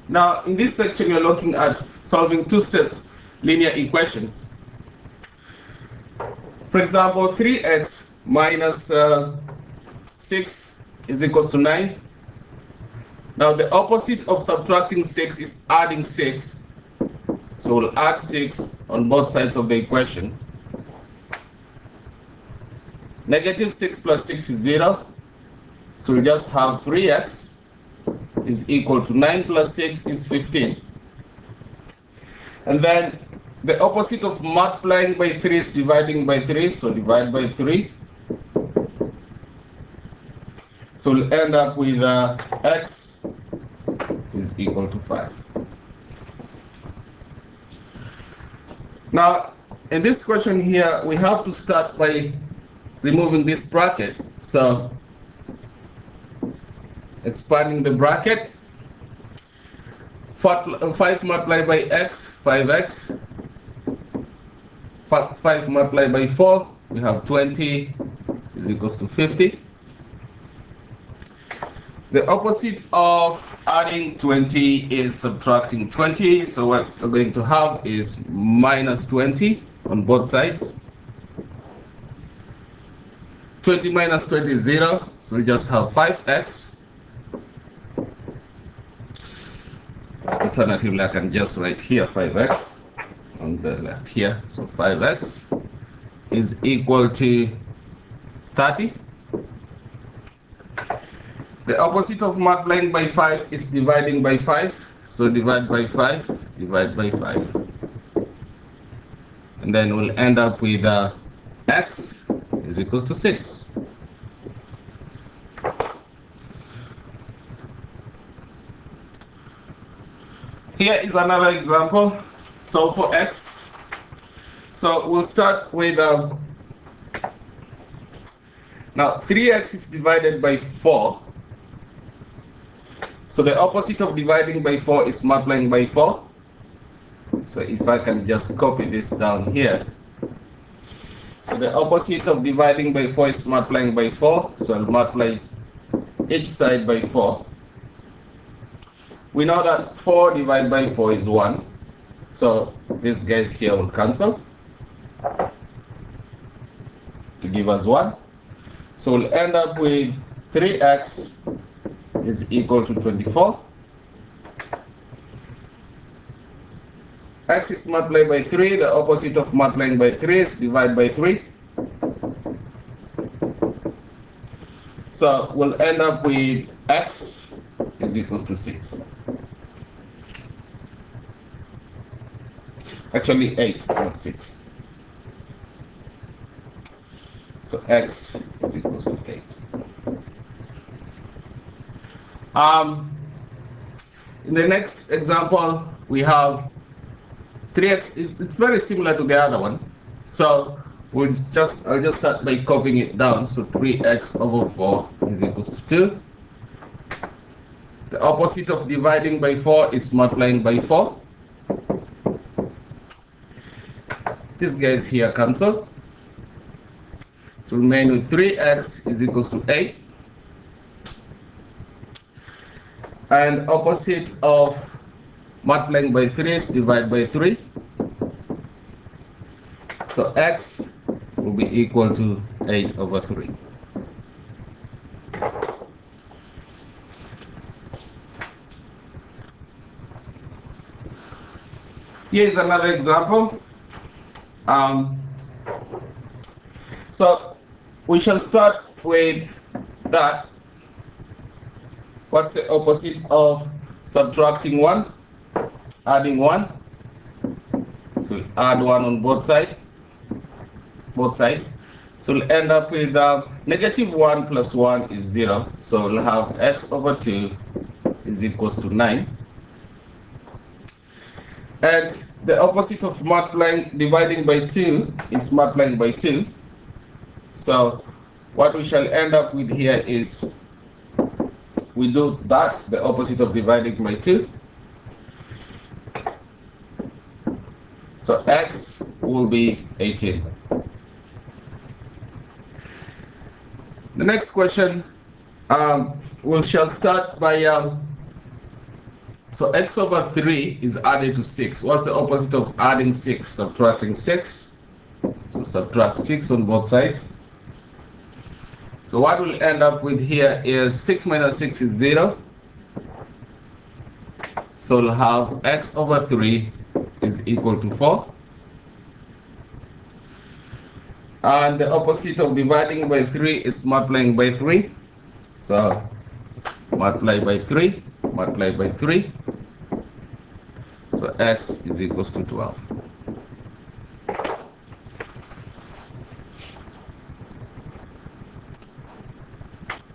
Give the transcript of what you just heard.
Now, in this section, you're looking at solving two-step linear equations. For example, 3x minus 6 is equals to 9. Now, the opposite of subtracting 6 is adding 6. So we'll add 6 on both sides of the equation. Negative 6 plus 6 is 0. So we just have 3x is equal to 9 plus 6 is 15. And then the opposite of multiplying by 3 is dividing by 3. So divide by 3. So we'll end up with x is equal to 5. Now, in this question here, we have to start by removing this bracket. So, expanding the bracket, 5 multiplied by x, 5x. 5 multiplied by 4, we have 20 is equals to 50. The opposite of adding 20 is subtracting 20. So what we're going to have is minus 20 on both sides. 20 minus 20 is 0. So we just have 5x. Alternatively, I can just write here 5x on the left here. So 5x is equal to 30. The opposite of multiplying by 5 is dividing by 5. So divide by 5, divide by 5. And then we'll end up with x is equal to 6. Here is another example. Solve for x. So we'll start with now 3x is divided by 4. So the opposite of dividing by 4 is multiplying by 4. So if I can just copy this down here. So the opposite of dividing by 4 is multiplying by 4. So I'll multiply each side by 4. We know that 4 divided by 4 is 1. So these guys here will cancel to give us 1. So we'll end up with 3x is equal to 24. X is multiplied by 3. The opposite of multiplying by 3 is divide by 3. So we'll end up with x is equals to 6. Actually 8, not 6. So x is equals to 8. In the next example, we have 3x. It's very similar to the other one. So I'll just start by copying it down. So 3x over 4 is equals to 2. The opposite of dividing by 4 is multiplying by 4. These guys here cancel. So remain with 3x is equals to 8. And opposite of multiplying by 3 is divide by 3. So x will be equal to 8 over 3. Here is another example. So we shall start with that. What's the opposite of subtracting 1? Adding 1. So we'll add 1 on both sides. So we'll end up with negative 1 plus 1 is 0. So we'll have x over 2 is equals to 9. And the opposite of dividing by 2 is multiplying by 2. So what we shall end up with here is we do that, the opposite of dividing by 2. So x will be 18. The next question, we shall start by So x over 3 is added to 6. What's the opposite of adding 6? Subtracting 6. So subtract 6 on both sides. So what we'll end up with here is 6 minus 6 is 0. So we'll have x over 3 is equal to 4. And the opposite of dividing by 3 is multiplying by 3. So multiply by 3, multiply by 3. So x is equals to 12.